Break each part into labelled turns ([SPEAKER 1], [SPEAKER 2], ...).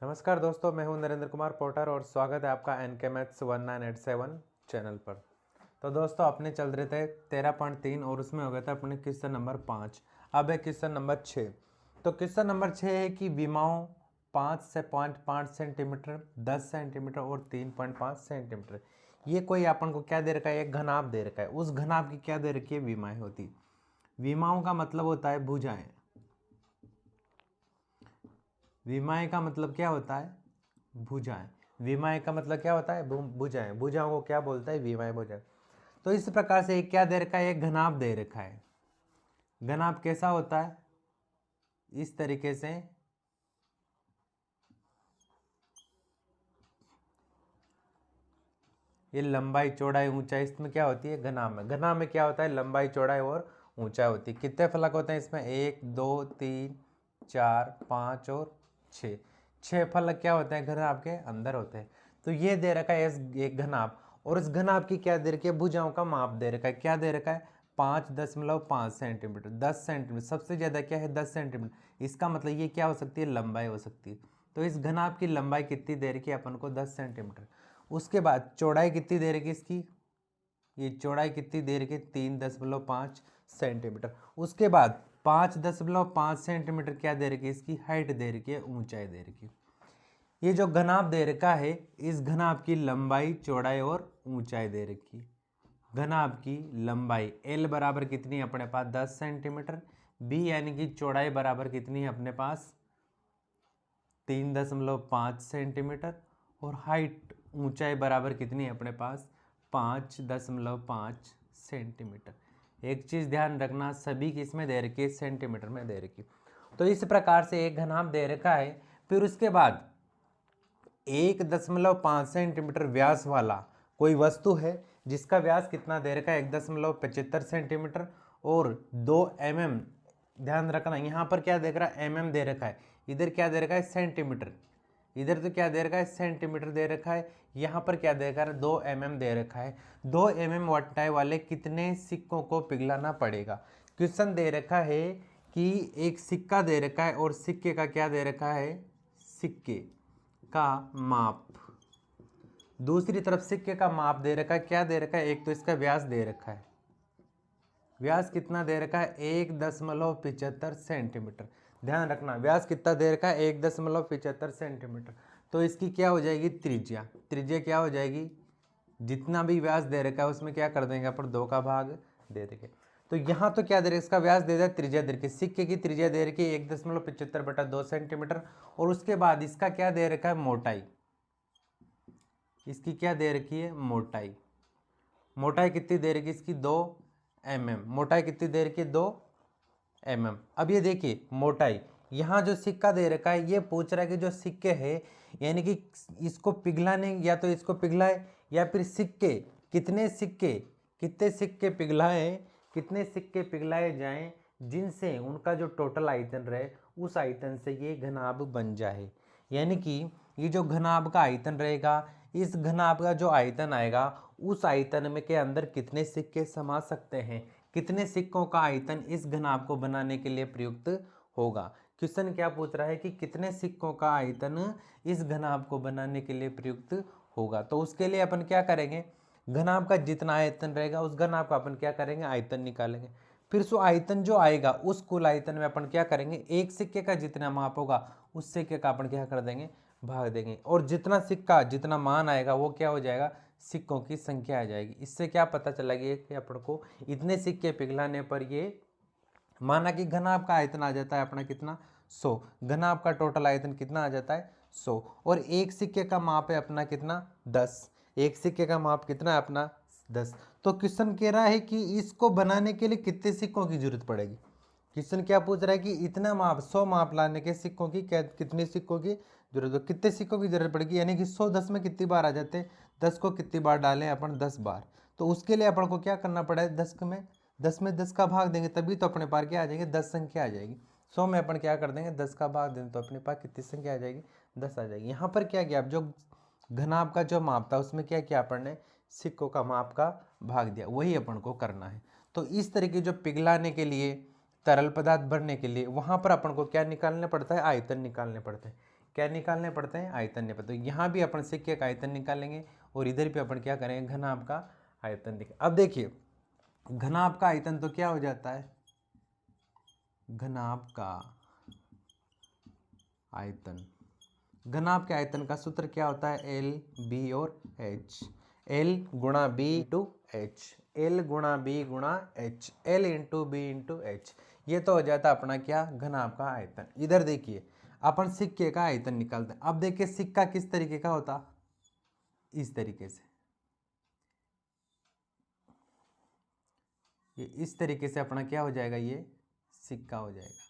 [SPEAKER 1] नमस्कार दोस्तों, मैं हूं नरेंद्र कुमार पोर्टर और स्वागत है आपका एनके मैथ्स 1987 चैनल पर। तो दोस्तों अपने चल रहे थे 13.3 और उसमें हो गया था अपने क्वेश्चन नंबर 5। अब है क्वेश्चन नंबर 6। तो क्वेश्चन नंबर 6 है कि विमाओं 5 से 0.5 सेंटीमीटर, 10 सेंटीमीटर और 3.5 सेंटीमीटर, ये कोई अपन को क्या दे रखा है, एक घनाभ दे रखा है। उस घनाभ की क्या दे रखी है, विमाएँ होती। विमाओं का मतलब होता है भुजाएं। विमाएँ का मतलब क्या होता है, भुजाएं। विमाएँ का मतलब क्या होता है, भुजाएं। भुजाओं को क्या बोलता है, विमाएँ, भुजाएं। तो इस प्रकार से एक क्या दे रखा है, एक घनाभ दे रखा है। घनाभ कैसा होता है, इस तरीके से ये लंबाई चौड़ाई ऊंचाई, इसमें क्या होती है, घनाभ में। घनाभ में क्या होता है, लंबाई चौड़ाई और ऊंचाई होती है। कितने फलक होते हैं इसमें, 1 2 3 4 5 और 6। 6 फलक क्या होते हैं, घनाभ के अंदर होते हैं। तो ये दे रखा है एक घनाभ, और इस घनाभ की क्या दे रखी है, भुजाओं का माप दे रखा है। क्या दे रखा है, 5.5 सेंटीमीटर, 10 सेंटीमीटर, सबसे ज़्यादा क्या है 10 सेंटीमीटर। इसका मतलब ये क्या हो सकती है, लंबाई हो सकती है। तो इस घनाभ की लंबाई कितनी दे रखी है अपन को, 10 सेंटीमीटर। उसके बाद चौड़ाई कितनी दे रखी इसकी, ये चौड़ाई कितनी दे रखी, 3.5 सेंटीमीटर। उसके बाद 5.5 सेंटीमीटर क्या दे रखी है, इसकी हाइट दे रखी है, ऊंचाई दे रखी है। ये जो घनाभ दे रखा है, इस घनाभ की लंबाई चौड़ाई और ऊंचाई दे रखी है। घनाभ की लंबाई एल बराबर कितनी है अपने पास, 10 सेंटीमीटर। बी यानी कि चौड़ाई बराबर कितनी है अपने पास, 3.5 सेंटीमीटर। और हाइट ऊंचाई बराबर कितनी है अपने पास, 5.5 सेंटीमीटर। एक चीज़ ध्यान रखना, सभी किस में दे रखी है, सेंटीमीटर में दे रखी। तो इस प्रकार से एक घनाभ दे रखा है। फिर उसके बाद 1.5 सेंटीमीटर व्यास वाला कोई वस्तु है जिसका व्यास कितना दे रखा है, 1.75 सेंटीमीटर और 2 mm। ध्यान रखना, यहाँ पर क्या देख रहा है, mm दे रखा है, इधर क्या दे रखा है, सेंटीमीटर। इधर तो क्या दे रखा है, सेंटीमीटर दे रखा है। यहाँ पर क्या दे रखा है, 2 mm दे रखा है। 2 mm वटाई वाले कितने सिक्कों को पिघलाना पड़ेगा। क्वेश्चन दे रखा है कि एक सिक्का दे रखा है और सिक्के का क्या दे रखा है, सिक्के का माप। दूसरी तरफ सिक्के का माप दे रखा है, क्या दे रखा है, एक तो इसका व्यास दे रखा है। व्यास कितना दे रखा है, 1.75 सेंटीमीटर। ध्यान रखना, व्यास कितना दे रखा है, 1.75 सेंटीमीटर। तो इसकी क्या हो जाएगी, त्रिज्या। त्रिज्या क्या हो जाएगी, जितना भी व्यास दे रखा है उसमें क्या कर देंगे अपन, 2 का भाग दे देंगे। तो यहाँ तो क्या दे रखा, इसका व्यास दे दिया, त्रिज्या दे रखी, सिक्के की त्रिज्या दे रखी 1.75/2 सेंटीमीटर। और उसके बाद इसका क्या दे रखा है, मोटाई। इसकी क्या दे रखी है, मोटाई। मोटाई कितनी दे रखी इसकी, 2 mm। मोटाई कितनी दे रखी है, 2 mm। अब ये देखिए मोटाई, यहाँ जो सिक्का दे रखा है ये पूछ रहा है कि जो सिक्के हैं, यानी कि इसको पिघलाने, या तो इसको पिघलाए या फिर सिक्के, कितने सिक्के पिघलाए, कितने सिक्के पिघलाए जाएं जिनसे उनका जो टोटल आयतन रहे, उस आयतन से ये घनाभ बन जाए। यानी कि ये जो घनाभ का आयतन रहेगा, इस घनाभ का जो आयतन आएगा, उस आयतन में के अंदर कितने सिक्के समा सकते हैं, कितने सिक्कों का आयतन इस घनाभ को बनाने के लिए प्रयुक्त होगा। क्वेश्चन क्या पूछ रहा है कि कितने सिक्कों का आयतन इस घनाभ को बनाने के लिए प्रयुक्त होगा। तो उसके लिए अपन क्या करेंगे, घनाभ का जितना आयतन रहेगा उस घनाभ का अपन क्या करेंगे, आयतन निकालेंगे। फिर सो आयतन जो आएगा उस कुल आयतन में अपन क्या करेंगे, एक सिक्के का जितना माप होगा उस सिक्के का अपन क्या कर देंगे, भाग देंगे। और जितना सिक्का जितना मान आएगा वो क्या हो जाएगा, सिक्कों की संख्या आ जाएगी। इससे क्या पता चला कि अपन को इतने सिक्के पिघलाने पर ये, माना कि घनाभ का आयतन आ जाता है अपना कितना, 100। घनाभ का टोटल आयतन कितना आ जाता है, 100। और एक सिक्के का माप है अपना कितना, 10। एक सिक्के का माप कितना है अपना, 10। तो क्वेश्चन कह रहा है कि इसको बनाने के लिए कितने सिक्कों की जरूरत पड़ेगी। क्वेश्चन क्या पूछ रहा है कि इतना माप, 100 माप लाने के सिक्कों की कितने सिक्कों की जरूरत हो, कितने सिक्कों की जरूरत पड़ेगी। यानी कि 100 10 में कितनी बार आ जाते हैं, 10 को कितनी बार डालें अपन, 10 बार। तो उसके लिए अपन को क्या करना पड़ेगा, 10 में 10 का भाग देंगे तभी तो अपने पास क्या आ जाएंगे, 10 संख्या आ जाएगी। 100 में अपन क्या कर देंगे, 10 का भाग देंगे तो अपने पास कितनी संख्या आ जाएगी, 10 आ जाएगी। यहाँ पर क्या किया, अब जो घनाभ का जो माप था उसमें क्या किया अपन ने, सिक्कों का माप का भाग दिया, वही अपन को करना है। तो इस तरीके जो पिघलाने के लिए, तरल पदार्थ भरने के लिए, वहाँ पर अपन को क्या निकालना पड़ता है, आयतन निकालने पड़ते हैं। क्या निकालने पड़ते हैं, आयतन निकालते। तो यहाँ भी अपन सिक्के का आयतन निकालेंगे और इधर भी अपन क्या करेंगे, घनाभ का आयतन निकाल। अब देखिए घनाभ का आयतन तो क्या हो जाता है, घनाभ का आयतन, घनाभ के आयतन का सूत्र क्या होता है, एल बी और एच, एल गुणा बी इंटू एच, एल गुणा बी गुणा H, L into B into H. ये तो हो जाता अपना क्या, घनाभ का आयतन। इधर देखिए अपन सिक्के का आयतन निकालते हैं। अब देखिए सिक्का किस तरीके का होता, इस तरीके से, ये इस तरीके से अपना क्या हो जाएगा, ये सिक्का हो जाएगा।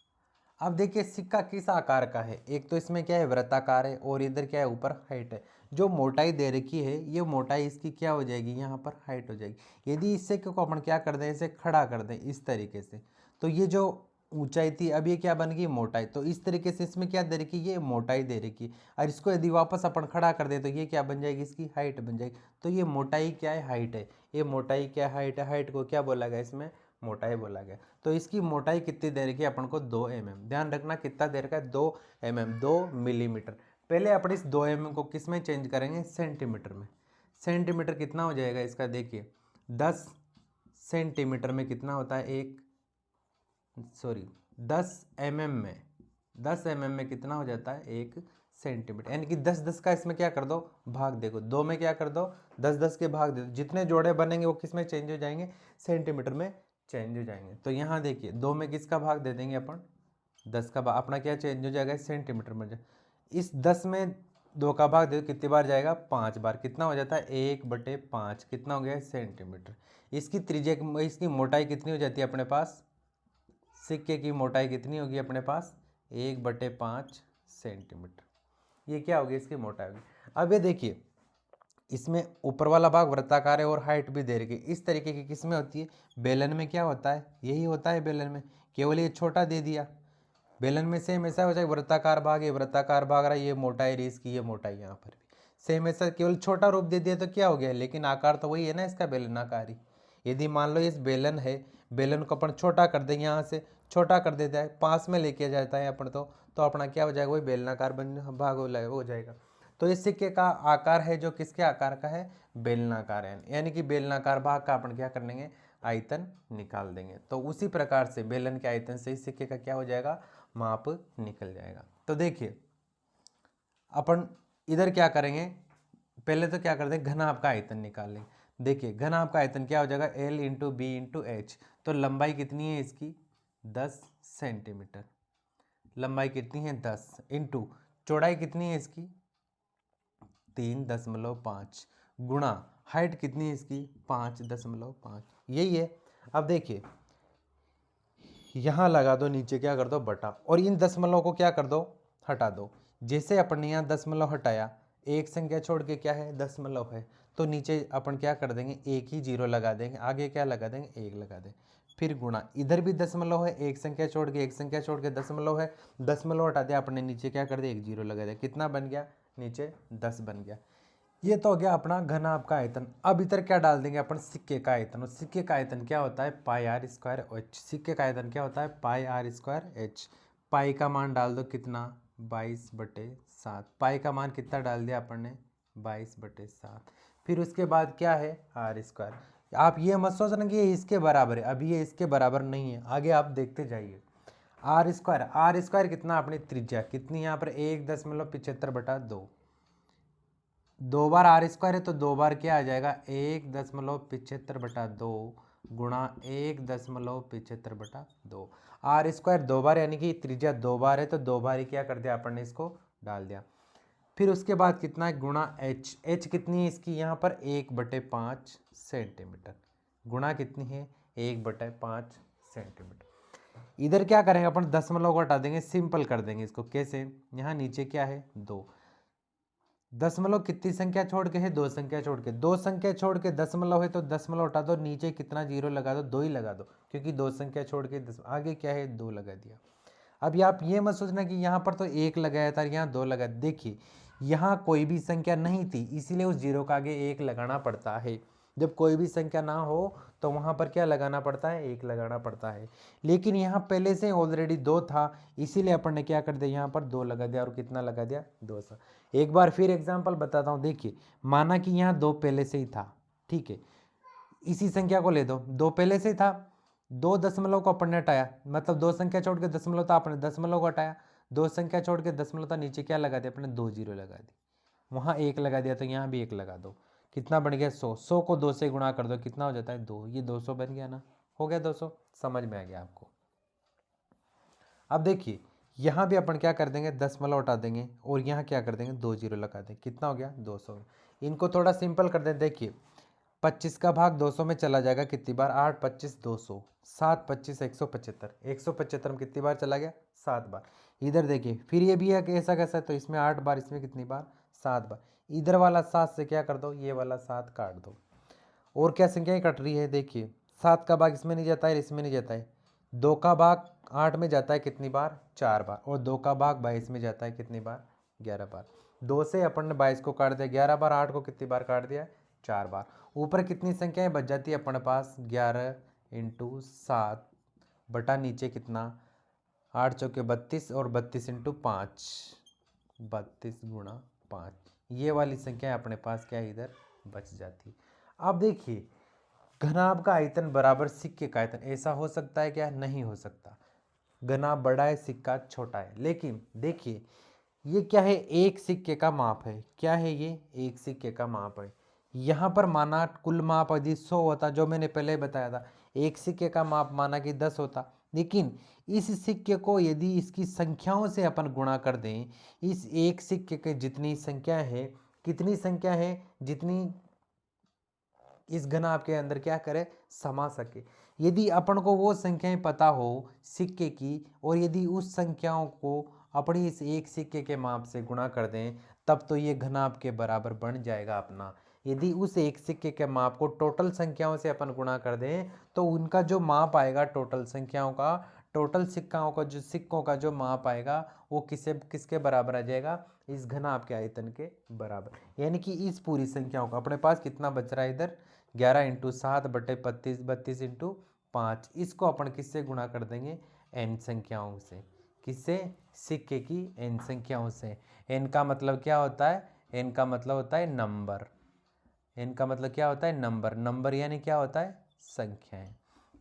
[SPEAKER 1] अब देखिए सिक्का किस आकार का है, एक तो इसमें क्या है वृत्ताकार है और इधर क्या है ऊपर हाइट है। जो मोटाई दे रखी है ये मोटाई इसकी क्या हो जाएगी, यहाँ पर हाइट हो जाएगी। यदि इस सिक्के को अपन क्या कर दें, इसे खड़ा कर दें इस तरीके से, तो ये जो ऊंचाई थी अब ये क्या बन गई, मोटाई। तो इस तरीके से इसमें क्या दे रखी, ये मोटाई दे रखी, और इसको यदि वापस अपन खड़ा कर दें तो ये क्या बन जाएगी, इसकी हाइट बन जाएगी। तो ये मोटाई क्या है, हाइट है। ये मोटाई क्या हाइट है, हाइट को क्या बोला गया, इसमें मोटाई बोला गया। तो इसकी मोटाई कितनी दे रखी है अपन को, 2 mm। ध्यान रखना कितना दे रखा है, 2 mm, 2 मिलीमीटर। पहले अपन इस 2 mm को किस में चेंज करेंगे, सेंटीमीटर में। सेंटीमीटर कितना हो जाएगा इसका, देखिए 10 सेंटीमीटर में कितना होता है, 10 mm में, 10 mm में कितना हो जाता है, 1 सेंटीमीटर। यानी कि 10 का इसमें क्या कर दो, भाग देखो, 2 में क्या कर दो, 10 के भाग दे दो। जितने जोड़े बनेंगे वो किस में चेंज हो जाएंगे, सेंटीमीटर में चेंज हो जाएंगे। तो यहाँ देखिए 2 में किसका भाग दे देंगे अपन, 10 का भाग, अपना क्या चेंज हो जाएगा, सेंटीमीटर में। इस 10 में 2 का भाग दे, कितनी बार जाएगा, 5 बार। कितना हो जाता है, 1/5, कितना हो गया, सेंटीमीटर। इसकी त्रिज्या, इसकी मोटाई कितनी हो जाती है अपने पास, सिक्के की मोटाई कितनी होगी अपने पास, 1/5 सेंटीमीटर। ये क्या होगी, इसकी मोटाई होगी। अब ये देखिए इसमें ऊपर वाला भाग वृत्ताकार है और हाइट भी दे रखी है। इस तरीके की किसमें होती है, बेलन में क्या होता है, यही होता है बेलन में, केवल ये छोटा दे दिया। बेलन में सेम ऐसा हो जाए, वृत्ताकार भाग, ये वृत्ताकार भाग रहा है, ये मोटाई रही इसकी, ये मोटाई यहाँ पर भी सेम ऐसा, केवल छोटा रूप दे दिया तो क्या हो गया, लेकिन आकार तो वही है ना इसका, बेलनाकार ही। यदि मान लो इस बेलन है, बेलन को अपन छोटा कर देंगे, यहाँ से छोटा कर देता है, पास में लेके जाता है अपन तो अपना क्या हो जाएगा, वही बेलनाकार भाग हो जाएगा। तो इस सिक्के का आकार है जो किसके आकार का है, बेलनाकार है। यानी कि बेलनाकार भाग का अपन क्या कर लेंगे, आयतन निकाल देंगे। तो उसी प्रकार से बेलन के आयतन से इस सिक्के का क्या हो जाएगा, माप निकल जाएगा। तो देखिए अपन इधर क्या करेंगे, पहले तो क्या करते हैं, घनाभ का आयतन निकाल लेंगे। देखिए घनाभ का आयतन क्या हो जाएगा, L into B into H. तो लंबाई कितनी है इसकी, 10 सेंटीमीटर। लंबाई कितनी है, 10 इंटू चौड़ाई कितनी है इसकी, 3.5 गुणा हाइट कितनी है इसकी, 5.5। यही है। अब देखिए यहाँ लगा दो, नीचे क्या कर दो, बटा, और इन दशमलव को क्या कर दो, हटा दो। जैसे अपन ने यहाँ दशमलव हटाया, एक संख्या छोड़ के क्या है, दशमलव है, तो नीचे अपन क्या कर देंगे, एक ही जीरो लगा देंगे, आगे क्या लगा देंगे, 1 लगा देंगे। फिर गुणा, इधर भी दशमलव है, एक संख्या छोड़ के, एक संख्या छोड़ के दशमलव है, दशमलव हटा दिया अपने, नीचे क्या कर दिया, 1 जीरो लगा दिया। कितना बन गया, नीचे 10 बन गया। ये तो हो गया अपना घनाभ का आयतन। अब इधर क्या डाल देंगे अपन, सिक्के का आयतन। और सिक्के का आयतन क्या होता है, पाई आर स्क्वायर एच। सिक्के का आयतन क्या होता है, पाई आर स्क्वायर एच। पाई का मान डाल दो कितना, 22/7। पाई का मान कितना डाल दिया अपन ने, 22/7। फिर उसके बाद क्या है, आर स्क्वायर। आप ये मत सोचना कि ये इसके बराबर है, अभी ये इसके बराबर नहीं है, आगे आप देखते जाइए। आर स्क्वायर कितना, अपनी त्रिज्या कितनी यहाँ पर, 1.75/2। 2 बार आर स्क्वायर है तो 2 बार क्या आ जाएगा, 1.75/2 गुणा 1.75/2। आर स्क्वायर 2 बार, यानी कि त्रिज्या 2 बार है तो 2 बार ही क्या कर दिया अपन ने, इसको डाल दिया। फिर उसके बाद कितना है, गुणा एच कितनी है इसकी यहाँ पर, 1/5 सेंटीमीटर। गुणा कितनी है, 1/5 सेंटीमीटर। इधर क्या करेंगे अपन, दशमलव को हटा देंगे, सिंपल कर देंगे इसको। कैसे, यहाँ नीचे क्या है, 2। दशमलव कितनी संख्या छोड़ के है, 2 संख्या छोड़ के, 2 संख्या छोड़ के दशमलव है तो दशमलव हटा दो, नीचे कितना जीरो लगा दो, 2 ही लगा दो, क्योंकि 2 संख्या छोड़ के आगे क्या है, 2 लगा दिया। अब आप ये मत सोचना कि यहाँ पर तो 1 लगाया था, यहाँ 2 लगा। देखिए यहाँ कोई भी संख्या नहीं थी, इसीलिए उस जीरो का आगे 1 लगाना पड़ता है। जब कोई भी संख्या ना हो तो वहाँ पर क्या लगाना पड़ता है, 1 लगाना पड़ता है। लेकिन यहाँ पहले से ऑलरेडी 2 था, इसीलिए अपन ने क्या कर दिया, यहाँ पर 2 लगा दिया और कितना लगा दिया, 200। एक बार फिर एग्जाम्पल बताता हूँ। देखिए माना कि यहाँ 2 पहले से ही था, ठीक है, इसी संख्या को ले दो, 2 पहले से था, 2 दशमलव को अपन ने हटाया, मतलब 2 संख्या छोड़ के दशमलव था, अपने दशमलव को हटाया, 2 संख्या छोड़ के दशमलव था, नीचे क्या लगा दिया अपने, 2 जीरो लगा दी, वहाँ 1 लगा दिया तो यहाँ भी 1 लगा दो, कितना बन गया 100। 100 को 2 से गुणा कर दो, कितना हो जाता है 2, ये 200 बन गया ना, हो गया 200। समझ में आ गया आपको। अब देखिए यहाँ भी अपन क्या कर देंगे, दशमलव हटा देंगे और यहाँ क्या कर देंगे, 2 जीरो लगा देंगे, कितना हो गया 200। इनको थोड़ा सिंपल कर दें। देखिए 25 का भाग 200 में चला जाएगा कितनी बार, 8 25 200, 7 25 175, 175 में कितनी बार चला गया, 7 बार। इधर देखिए फिर ये भी है कि ऐसा कैसा है, तो इसमें 8 बार, इसमें कितनी बार, 7 बार। इधर वाला 7 से क्या कर दो, ये वाला 7 काट दो। और क्या संख्याएं कट रही है, देखिए 7 का भाग इसमें नहीं जाता है, इसमें नहीं जाता है, 2 का भाग 8 में जाता है कितनी बार, 4 बार, और 2 का भाग 22 में जाता है कितनी बार, 11 बार। 2 से अपन ने 22 को काट दिया 11 बार, 8 को कितनी बार काट दिया, 4 बार। ऊपर कितनी संख्याएं बच जाती है अपने पास, 11 × 7 बटा नीचे कितना, 8 चौके 32 और 32 × 5, 32 × 5, ये वाली संख्या अपने पास क्या है, इधर बच जाती। अब देखिए घनाभ का आयतन बराबर सिक्के का आयतन, ऐसा हो सकता है क्या, नहीं हो सकता। घनाभ बड़ा है, सिक्का छोटा है। लेकिन देखिए ये क्या है, एक सिक्के का माप है, क्या है ये, एक सिक्के का माप है। यहाँ पर माना कुल माप यदि 100 होता, जो मैंने पहले बताया था, एक सिक्के का माप माना कि 10 होता। लेकिन इस सिक्के को यदि इसकी संख्याओं से अपन गुणा कर दें, इस एक सिक्के के जितनी संख्या है, कितनी संख्या है, जितनी इस घनाभ के अंदर क्या करे, समा सके। यदि अपन को वो संख्याएं पता हो सिक्के की, और यदि उस संख्याओं को अपनी इस एक सिक्के के माप से गुणा कर दें, तब तो ये घनाभ के बराबर बन जाएगा अपना। यदि उस एक सिक्के के माप को टोटल संख्याओं से अपन गुणा कर दें, तो उनका जो माप आएगा टोटल संख्याओं का, टोटल सिक्कों का जो माप आएगा, वो किसके बराबर आ जाएगा, इस घनाभ के आयतन के बराबर। यानी कि इस पूरी संख्याओं का अपने पास कितना बच रहा है इधर, 11 × 7 बटे 32, 32 × 5, इसको अपन किससे गुणा कर देंगे, n संख्याओं से। किससे, सिक्के की n संख्याओं से। n का मतलब क्या होता है, n का मतलब होता है नंबर, n का मतलब क्या होता है, नंबर, नंबर यानी क्या होता है, संख्याएं।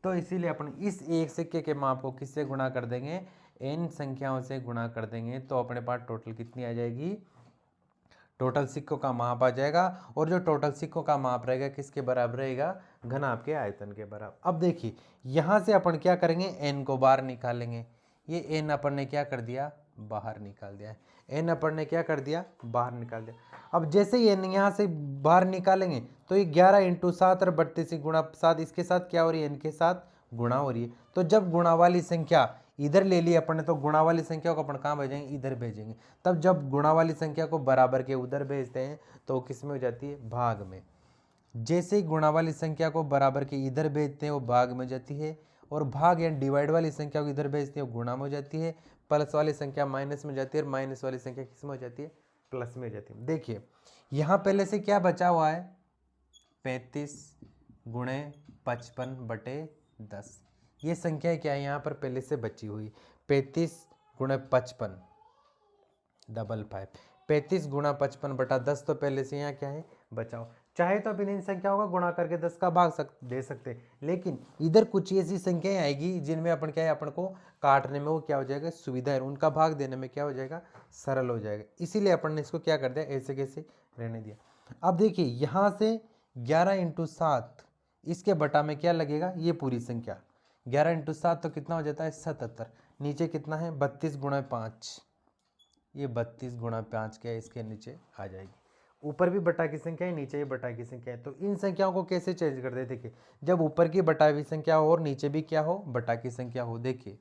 [SPEAKER 1] तो इसीलिए अपन इस एक सिक्के के माप को किससे गुणा कर देंगे, n संख्याओं से गुणा कर देंगे, तो अपने पास टोटल कितनी आ जाएगी, टोटल सिक्कों का माप आ जाएगा। और जो टोटल सिक्कों का माप रहेगा किसके बराबर रहेगा, घनाभ के आयतन के बराबर। अब देखिए यहाँ से अपन क्या करेंगे, n को बाहर निकालेंगे। ये n अपन ने क्या कर दिया, बाहर निकाल दिया है, n अपन ने क्या कर दिया, बाहर निकाल दिया। अब जैसे ही n यहाँ से बाहर निकालेंगे तो ये 11 × 7 और 32 गुणा 7, इसके साथ क्या हो रही है, n के साथ गुणा हो रही है। तो जब गुणा वाली संख्या इधर ले ली अपन ने, तो गुणा वाली संख्या को अपन कहाँ भेजेंगे, इधर भेजेंगे। तब जब गुणा वाली संख्या को बराबर के उधर भेजते हैं तो किस में हो जाती है, भाग में। जैसे ही गुणा वाली संख्या को बराबर के इधर भेजते हैं वो भाग में हो जाती है, और भाग या डिवाइड वाली संख्या को इधर भेजते हैं वो गुणा में हो जाती है, प्लस वाली संख्या माइनस में जाती है, और माइनस वाली संख्या किस में हो जाती है, प्लस में हो जाती है। देखिए यहाँ पहले से क्या बचा हुआ है, 35 × 55 बटे 10, ये संख्या क्या है यहाँ पर पहले से बची हुई, 35 × 55 55, 35 × 55 बटा 10, तो पहले से यहाँ क्या है, बचाओ। चाहे तो अपन इन संख्याओं का गुणा करके 10 का भाग दे सकते, लेकिन इधर कुछ ऐसी संख्याएं आएगी जिनमें अपन क्या है, अपन को काटने में वो क्या हो जाएगा, सुविधा है, उनका भाग देने में क्या हो जाएगा, सरल हो जाएगा। इसीलिए अपन ने इसको क्या कर दिया, ऐसे कैसे रहने दिया। अब देखिए यहाँ से 11 × 7, इसके बटा में क्या लगेगा, ये पूरी संख्या 11 × 7 तो कितना हो जाता है, 77। नीचे कितना है, 32 × 5, ये 32 × 5 क्या है, इसके नीचे आ जाएगी। ऊपर भी बटा की संख्या है, नीचे भी बटा की संख्या है। तो इन संख्याओं को कैसे चेंज कर दे, देखिए जब ऊपर की बटा हुई संख्या हो और नीचे भी क्या हो, बटा की संख्या हो। देखिए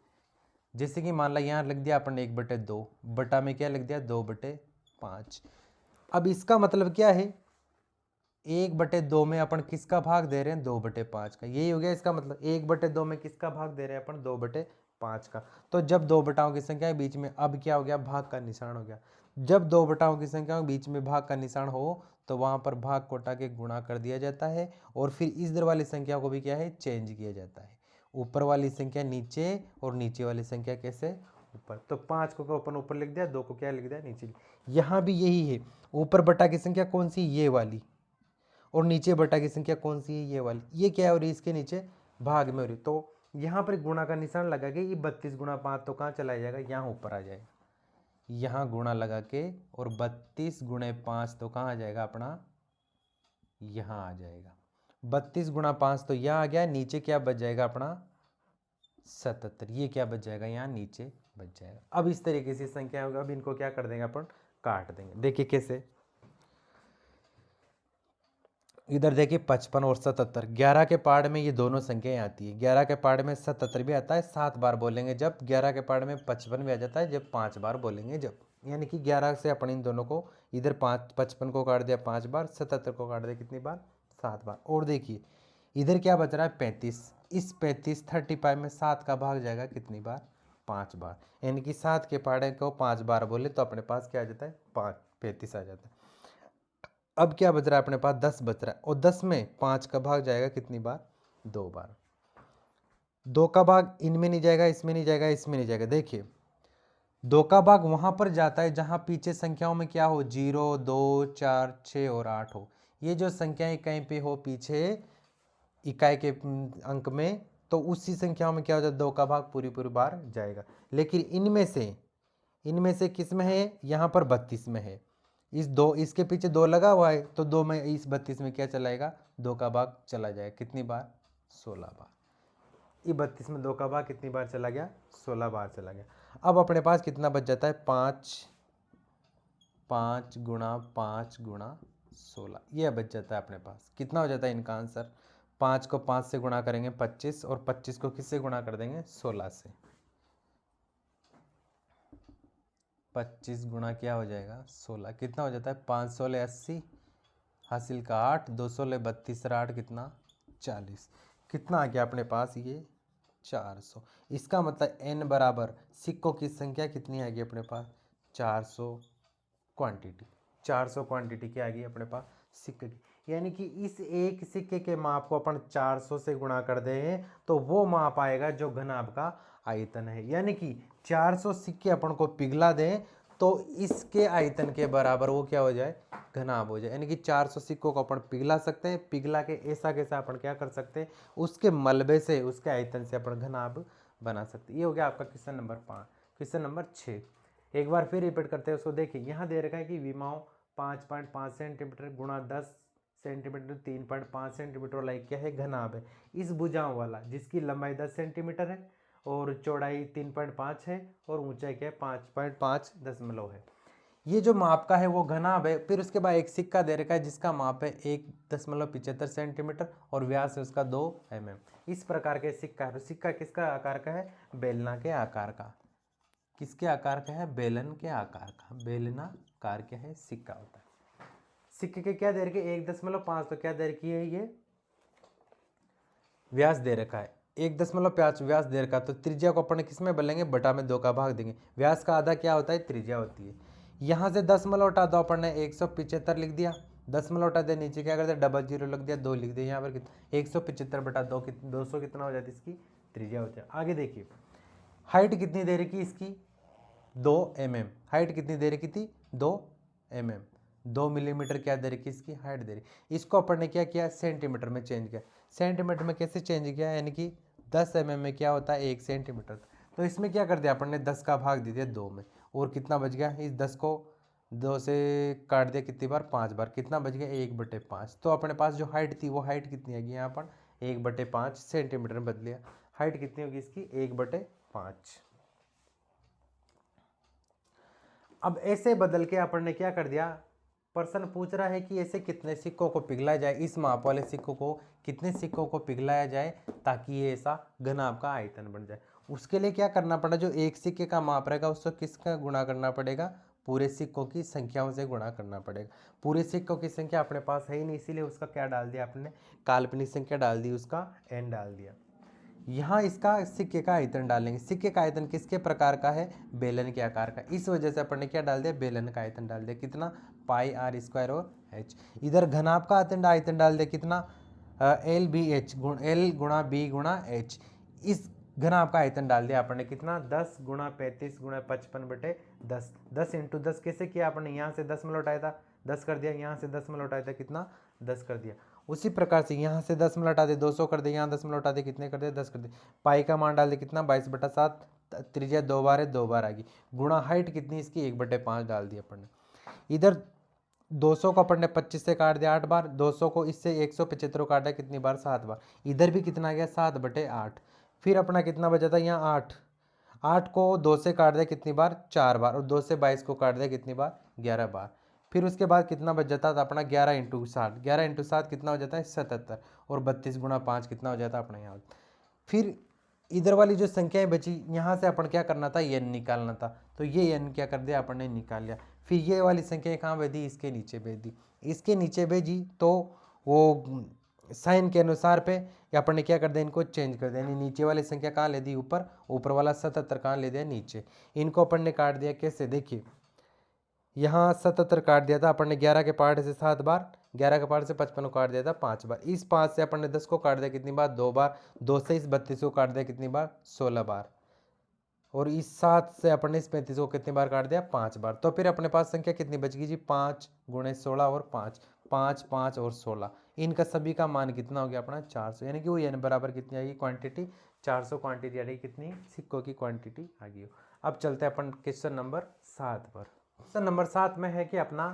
[SPEAKER 1] जैसे कि मान ला यहाँ लिख दिया अपन ने 1/2, बटा में क्या लिख दिया, 2/5। अब इसका मतलब क्या है, 1/2 में अपन किसका भाग दे रहे हैं, 2/5 का। यही हो गया इसका मतलब, 1/2 में किसका भाग दे रहे हैं अपन, 2/5 का। तो जब दो बटाओं की संख्या बीच में अब क्या हो गया, भाग का निशान हो गया। जब दो बटाओं की संख्या बीच में भाग का निशान हो तो वहाँ पर भाग को हटा के गुणा कर दिया जाता है और फिर इधर वाली संख्या को भी क्या है चेंज किया जाता है। ऊपर वाली संख्या नीचे और नीचे वाली संख्या कैसे ऊपर। तो 5 को अपन ऊपर लिख दिया, 2 को क्या लिख दिया नीचे। यहाँ भी यही है, ऊपर बटा की संख्या कौन सी ये वाली और नीचे बटा की संख्या कौन सी है ये वाली। ये क्या हो रही है इसके नीचे भाग में हो रही। तो यहाँ पर गुणा का निशान लगा के ये 32 गुणा 5 तो कहाँ चला जाएगा यहाँ ऊपर आ जाएगा। यहाँ गुणा लगा के और 32 गुणे 5 तो कहाँ आ जाएगा अपना यहाँ आ जाएगा। 32 गुणा 5 तो यहाँ आ गया, नीचे क्या बच जाएगा अपना 77। ये क्या बच जाएगा यहाँ नीचे बच जाएगा। अब इस तरीके से संख्या होगा। अब इनको क्या कर देंगे अपन काट देंगे। देखिए कैसे, इधर देखिए 55 और 77। 11 के पार्ट में ये दोनों संख्याएं आती है। 11 के पार्ट में 77 भी आता है 7 बार बोलेंगे जब। 11 के पार्ट में 55 भी आ जाता है जब 5 बार बोलेंगे जब। यानी कि 11 से अपन इन दोनों को इधर 55 को काट दिया 5 बार, 77 को काट दिया कितनी बार 7 बार। और देखिए इधर क्या बच रहा है 35। इस 35 में 7 का भाग जाएगा कितनी बार 5 बार। यानी कि 7 के पार्ट को 5 बार बोले तो अपने पास क्या आ जाता है 35 आ जाता है। अब क्या बच रहा है अपने पास 10 बच रहा है और 10 में 5 का भाग जाएगा कितनी बार 2 बार। 2 का भाग इनमें नहीं जाएगा, इसमें नहीं जाएगा, इसमें नहीं जाएगा। देखिए 2 का भाग वहां पर जाता है जहां पीछे संख्याओं में क्या हो 0, 2, 4, 6 और 8 हो। ये जो संख्याएं कहीं पे हो पीछे इकाई के अंक में तो उसी संख्याओं में क्या हो जाता है 2 का भाग पूरी पूरी बार जाएगा। लेकिन इनमें से किस में है यहाँ पर 32 में है। इसके पीछे 2 लगा हुआ है तो 2 में इस 32 में क्या चलाएगा 2 का भाग चला जाएगा कितनी बार 16 बार। ये 32 में 2 का भाग कितनी बार चला गया 16 बार चला गया। अब अपने पास कितना बच जाता है 5 गुणा 5 गुणा 16 ये बच जाता है अपने पास। कितना हो जाता है इनका आंसर 5 को 5 से गुणा करेंगे 25 और 25 को किससे गुणा कर देंगे 16 से। 25 गुणा क्या हो जाएगा 16 कितना हो जाता है 5 16 80 हासिल का 8 2 16 32 8 कितना 40। कितना आ गया अपने पास ये 400। इसका मतलब n बराबर सिक्कों की संख्या कितनी आ गई अपने पास 400 क्वांटिटी। 400 क्वांटिटी क्या आ गई अपने पास सिक्के की। यानी कि इस एक सिक्के के माप को अपन 400 से गुणा कर दें तो वो माप आएगा जो घनाभ का आयतन है। यानी कि 400 सिक्के अपन को पिघला दें तो इसके आयतन के बराबर वो क्या हो जाए घनाभ हो जाए। यानी कि 400 सिक्कों को अपन पिघला सकते हैं। पिघला के ऐसा कैसा अपन क्या कर सकते हैं उसके मलबे से उसके आयतन से अपन घनाभ बना सकते हैं। ये हो गया आपका क्वेश्चन नंबर 5। क्वेश्चन नंबर 6 एक बार फिर रिपीट करते हैं उसको। देखिए यहाँ दे रखा है कि विमाओं 5.5 सेंटीमीटर गुणा 10 सेंटीमीटर 3.5 सेंटीमीटर वाला क्या है घनाभ है। इस भुजाओं वाला जिसकी लंबाई 10 सेंटीमीटर है और चौड़ाई 3.5 है और ऊंचाई क्या है 5.5 दशमलव है। ये जो माप का है वो घनाभ है। फिर उसके बाद एक सिक्का दे रखा है जिसका माप है 1.75 सेंटीमीटर और व्यास है उसका 2 mm। इस प्रकार के सिक्का है। सिक्का किसका आकार का है बेलना के आकार का। किसके आकार का है बेलन के आकार का। बेलनाकार क्या है सिक्का होता है। सिक्के के क्या दे रखे 1.5 तो क्या दे रखी है ये व्यास दे रखा है 1.5 व्यास दे रखा। तो त्रिज्या को अपन किस में बदलेंगे बटा में 2 का भाग देंगे। व्यास का आधा क्या होता है त्रिज्या होती है। यहाँ से दशमलव हटा दो अपन ने 175 लिख दिया। दशमलव हटा दिया नीचे क्या कर दिया 00 लिख दिया 2 लिख दिया। यहाँ पर कितना 175 बटा 2 200 कितना हो जाती है इसकी त्रिज्या हो जाए। आगे देखिए हाइट कितनी दे रखी इसकी 2 mm। हाइट कितनी दे रखी थी 2 mm। 2 मिलीमीटर क्या दे रखी इसकी हाइट दे रही। इसको अपन ने क्या किया सेंटीमीटर में चेंज किया। सेंटीमीटर में कैसे चेंज किया यानी कि 10 mm में क्या होता है 1 सेंटीमीटर। तो इसमें क्या कर दिया अपन ने 10 का भाग दे दिया 2 में और कितना बच गया इस 10 को 2 से काट दिया कितनी बार 5 बार। कितना बच गया 1/5। तो अपने पास जो हाइट थी वो हाइट कितनी आएगी यहाँ पर 1/5 सेंटीमीटर में बदल लिया। हाइट कितनी होगी इसकी 1/5। अब ऐसे बदल के अपन ने क्या कर दिया प्रश्न पूछ रहा है कि ऐसे कितने सिक्कों को पिघलाया जाए। इस माप वाले सिक्कों को कितने सिक्कों को पिघलाया जाए ताकि ये ऐसा घनाभ का आयतन बन जाए। उसके लिए क्या करना पड़ा जो एक सिक्के का माप रहेगा उसको किसका गुणा करना पड़ेगा पूरे सिक्कों की संख्याओं से गुणा करना पड़ेगा। पूरे सिक्कों की संख्या अपने पास है ही नहीं इसीलिए उसका क्या डाल दिया आपने काल्पनिक संख्या डाल दी उसका n डाल दिया। यहाँ इसका सिक्के का आयतन डालेंगे। सिक्के का आयतन किसके प्रकार का है? बेलन के आकार का। इस वजह से अपन ने क्या डाल दिया? बेलन का आयतन डाल दिया। कितना? पाई आर स्क्वायर और एच। इधर घनाभ का आयतन डाल दिया। कितना? एल बी एच एल गुणा बी गुणा एच। इस घनाभ का आयतन डाल दिया अपन ने। कितना? 10 गुणा 35 गुणा 55/10। 10 इंटू 10 कैसे किया अपन ने? यहाँ से 10 में लौटाया था, 10 कर दिया। यहाँ से 10 में लौटाया था, कितना? 10 कर दिया। उसी प्रकार से यहाँ से 10 में लौटा दे, 200 कर दे। यहाँ 10 में लौटा दे, कितने कर दे? 10 कर दे। पाई का मान डाल दे, कितना? 22/7। त्रिज्या 2 बार है, 2 बार आ गई। गुणा हाइट कितनी इसकी? 1/5 डाल दी अपन ने। इधर 200 को अपन ने 25 से काट दिया 8 बार। 200 को इससे 175 काट दिया, कितनी बार? 7 बार। इधर भी कितना आ गया? 7/8। फिर अपना कितना बचा था? यहाँ 8। 8 को 2 से काट दिया, कितनी बार? 4 बार। और 2 से 22 को काट दिया, कितनी बार? 11 बार। फिर उसके बाद कितना बच जाता था अपना? 11 इंटू 7। 11 इंटू 7 कितना हो जाता है? 77। और 32 गुणा 5 कितना हो जाता है अपना यहाँ? फिर इधर वाली जो संख्याएं बची, यहाँ से अपन क्या करना था? एन निकालना था। तो ये एन क्या कर दिया अपन ने? निकाल लिया। फिर ये वाली संख्याएं कहाँ भेज दी? इसके नीचे भेज दी। इसके नीचे भेजी तो वो साइन के अनुसार पे या अपन ने क्या कर दिया? इनको चेंज कर दिया। यानी नीचे वाली संख्या कहाँ ले दी? ऊपर। ऊपर वाला 77 कहाँ ले दिया? नीचे। इनको अपन ने काट दिया। कैसे? देखिए, यहाँ 77 काट दिया था अपन ने 11 के पार्ट से 7 बार। 11 के पार्ट से 55 को काट दिया था 5 बार। इस 5 से अपन ने 10 को काट दिया, कितनी बार? 2 बार। 2 से इस 32 को काट दिया, कितनी बार? 16 बार। और इस 7 से अपन ने इस 35 को कितनी बार काट दिया? 5 बार। तो फिर अपने पास संख्या कितनी बच गई जी? 5 गुणे 16 और 5। 5 5 और 16, इनका सभी का मान कितना हो गया अपना? 400। यानी कि वो एन बराबर कितनी आएगी? क्वांटिटी 400 क्वांटिटी आ रही। कितनी? सिक्कों की क्वांटिटी आ गई। अब चलते हैं अपन क्वेश्चन नंबर 7 पर। क्वेश्चन नंबर 7 में है कि अपना,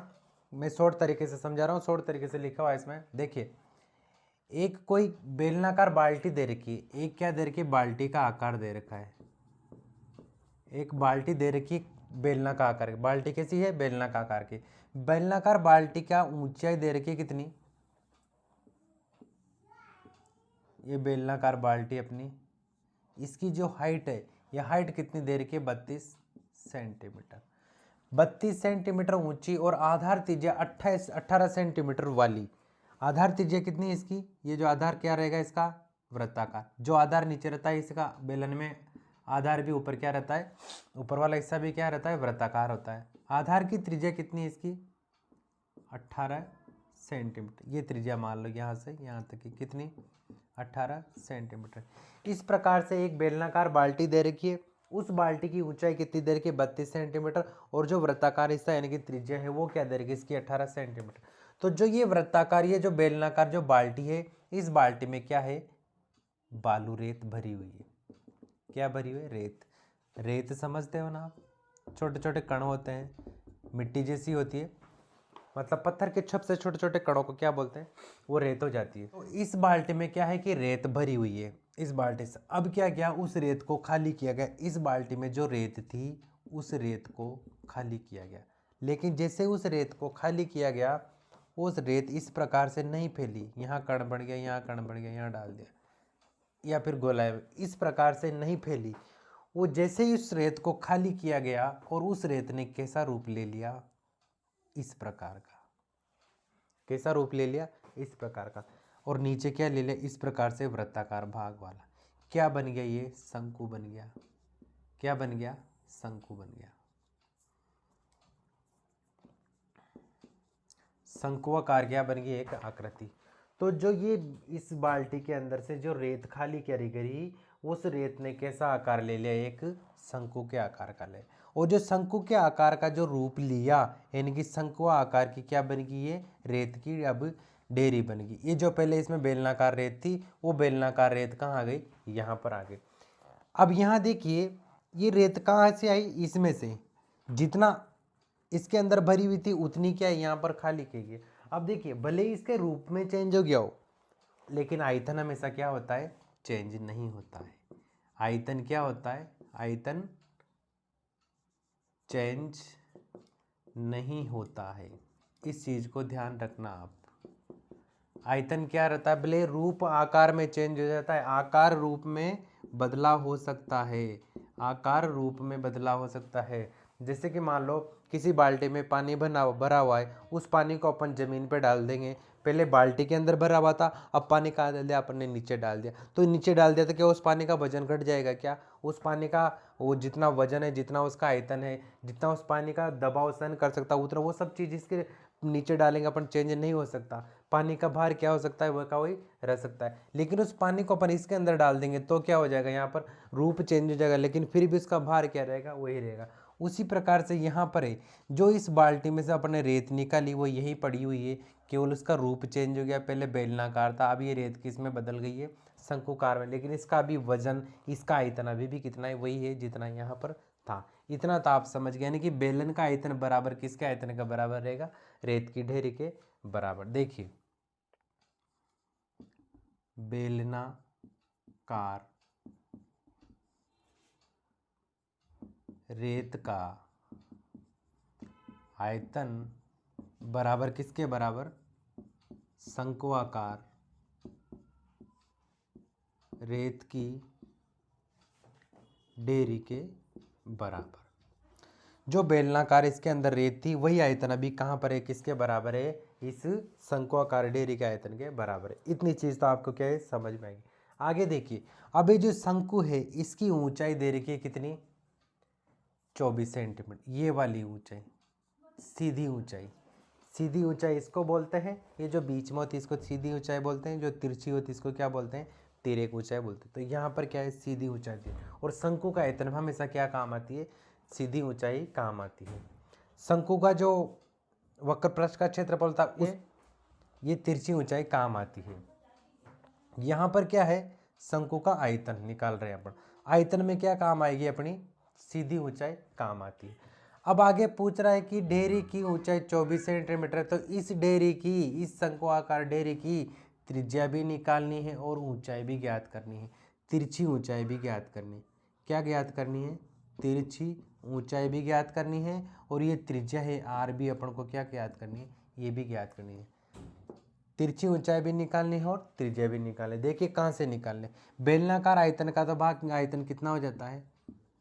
[SPEAKER 1] मैं शॉर्ट तरीके से समझा रहा हूँ, शॉर्ट तरीके से लिखा हुआ है इसमें। देखिए, एक कोई बेलनाकार बाल्टी दे रखी है। एक क्या दे रखी है? बाल्टी का आकार दे रखा है। एक बाल्टी दे रखी, बेलना का आकार की। बाल्टी कैसी है? बेलना का आकार की। बेलनाकार बाल्टी का ऊंचाई दे रखी है कितनी? ये बेलनाकार बाल्टी अपनी, इसकी जो हाइट है, ये हाइट कितनी दे रखी है? 32 सेंटीमीटर। 32 सेंटीमीटर ऊंची और आधार त्रिज्या 18 सेंटीमीटर वाली। आधार त्रिज्या कितनी है इसकी? ये जो आधार क्या रहेगा इसका? वृत्ताकार। जो आधार नीचे रहता है इसका बेलन में, आधार भी ऊपर क्या रहता है? ऊपर वाला हिस्सा भी क्या रहता है? वृत्ताकार होता है। आधार की त्रिज्या कितनी है इसकी? 18 सेंटीमीटर। ये त्रिज्या मान लो यहाँ से यहाँ तक की कितनी? 18 सेंटीमीटर। इस प्रकार से एक बेलनाकार बाल्टी दे रखी है। उस बाल्टी की ऊंचाई कितनी दे रखी है? 32 सेंटीमीटर। और जो वृत्ताकार हिस्सा यानी कि त्रिज्या है वो क्या दे रखी है इसकी? 18 सेंटीमीटर। तो जो ये वृत्ताकार, ये जो बेलनाकार जो बाल्टी है, इस बाल्टी में क्या है? बालू रेत भरी हुई है। क्या भरी हुई है? रेत। रेत समझते हो ना आप? छोटे छोटे कण होते हैं, मिट्टी जैसी होती है, मतलब पत्थर के छप से छोटे छोटे कणों को क्या बोलते हैं? वो रेत हो जाती है। तो इस बाल्टी में क्या है कि रेत भरी हुई है इस बाल्टी से। अब क्या किया? उस रेत को खाली किया गया। इस बाल्टी में जो रेत थी उस रेत को खाली किया गया। लेकिन जैसे उस रेत को खाली किया गया, उस रेत इस प्रकार से नहीं फैली। यहाँ कण बन गया, यहाँ कण बन गया, यहाँ डाल दिया, या फिर गोलाई, इस प्रकार से नहीं फैली। वो जैसे ही उस रेत को खाली किया गया और उस रेत ने कैसा रूप ले लिया? इस प्रकार का। कैसा रूप ले लिया? इस प्रकार का। और नीचे क्या ले लिया? इस प्रकार से वृत्ताकार भाग वाला। क्या बन गया? ये शंकु बन गया। क्या बन गया? शंकु बन गया। शंकुआकार क्या बन गई? एक आकृति। तो जो ये इस बाल्टी के अंदर से जो रेत खाली करी गई, उस रेत ने कैसा आकार ले लिया? एक शंकु के आकार का ले। और जो शंकु के आकार का जो रूप लिया, यानी कि शंकु आकार की क्या बन गई? ये रेत की अब डेरी बन गई। ये जो पहले इसमें बेलनाकार रेत थी, वो बेलनाकार रेत कहाँ आ गई? यहाँ पर आ गई। अब यहाँ देखिए, ये रेत कहाँ से आई? इसमें से। जितना इसके अंदर भरी हुई थी उतनी क्या यहाँ पर खाली की गई। अब देखिए, भले ही इसके रूप में चेंज हो गया हो, लेकिन आयतन हमेशा क्या होता है? चेंज नहीं होता है। आयतन क्या होता है? आयतन चेंज नहीं होता है। इस चीज को ध्यान रखना आप। आयतन क्या रहता है? भले रूप आकार में चेंज हो जाता है, आकार रूप में बदलाव हो सकता है। आकार रूप में बदलाव हो सकता है। जैसे कि मान लो किसी बाल्टी में पानी भरा हुआ है, उस पानी को अपन जमीन पे डाल देंगे, पहले बाल्टी के अंदर भरा हुआ था, अब पानी कहाँ डाल दिया, अपन ने नीचे डाल दिया। तो नीचे डाल दिया तो क्या उस पानी का वजन घट जाएगा क्या? उस पानी का वो जितना वजन है, जितना उसका आयतन है, जितना उस पानी का दबाव सहन कर सकता है उतना, वो सब चीज़ इसके नीचे डालेंगे अपन, चेंज नहीं हो सकता। पानी का भार क्या हो सकता है, वह का वही रह सकता है। लेकिन उस पानी को अपन इसके अंदर डाल देंगे तो क्या हो जाएगा, यहाँ पर रूप चेंज हो जाएगा, लेकिन फिर भी उसका भार क्या रहेगा, वही रहेगा। उसी प्रकार से यहाँ पर है, जो इस बाल्टी में से अपने रेत निकाली वो यही पड़ी हुई है, केवल उसका रूप चेंज हो गया। पहले बेलनाकार था, अब ये रेत किस में बदल गई है, शंकुकार में। लेकिन इसका भी वजन, इसका आयतन अभी भी कितना है, वही है जितना यहाँ पर था। इतना तो आप समझ गए, यानी कि बेलन का आयतन बराबर किसके आयतन का बराबर रहेगा, रेत की ढेरी के बराबर। देखिए बेलनाकार रेत का आयतन बराबर किसके बराबर, शंक्वाकार रेत की ढेरी के बराबर। जो बेलनाकार इसके अंदर रेत थी वही आयतन अभी कहाँ पर है, किसके बराबर है, इस शंक्वाकार ढेरी के आयतन के बराबर है। इतनी चीज तो आपको क्या है, समझ में आएगी। आगे देखिए, अब ये जो शंकु है इसकी ऊंचाई दे रखी है कितनी, 24 सेंटीमीटर। ये वाली ऊंचाई, सीधी ऊंचाई, सीधी ऊंचाई इसको बोलते हैं। ये जो बीच में होती है इसको सीधी ऊंचाई बोलते हैं, जो तिरछी होती है इसको क्या बोलते हैं, तिर्यक ऊंचाई बोलते हैं। तो यहाँ पर क्या है, सीधी ऊंचाई थी। और शंकु का आयतन हमेशा क्या काम आती है, सीधी ऊंचाई काम आती है। शंकु का जो वक्र पृष्ठ का क्षेत्रफल था ये तिरछी ऊंचाई काम आती है। यहाँ पर क्या है, शंकु का आयतन निकाल रहे हैं अपन। आयतन में क्या काम आएगी अपनी, सीधी ऊंचाई काम आती है। अब आगे पूछ रहा है कि ढेरी की ऊंचाई 24 सेंटीमीटर है, तो इस ढेरी की, इस शंक्वाकार ढेरी की त्रिज्या भी निकालनी है और ऊंचाई भी ज्ञात करनी है, तिरछी ऊंचाई भी ज्ञात करनी है। क्या ज्ञात करनी है, तिरछी ऊंचाई भी ज्ञात करनी है, और ये त्रिज्या है आर भी अपन को क्या ज्ञात करनी है, ये भी ज्ञात करनी है। तिरछी ऊंचाई भी निकालनी है और त्रिज्या भी निकालनी। देखिए कहाँ से निकालने, बेलनाकार आयतन का तो भाग आयतन कितना हो जाता है,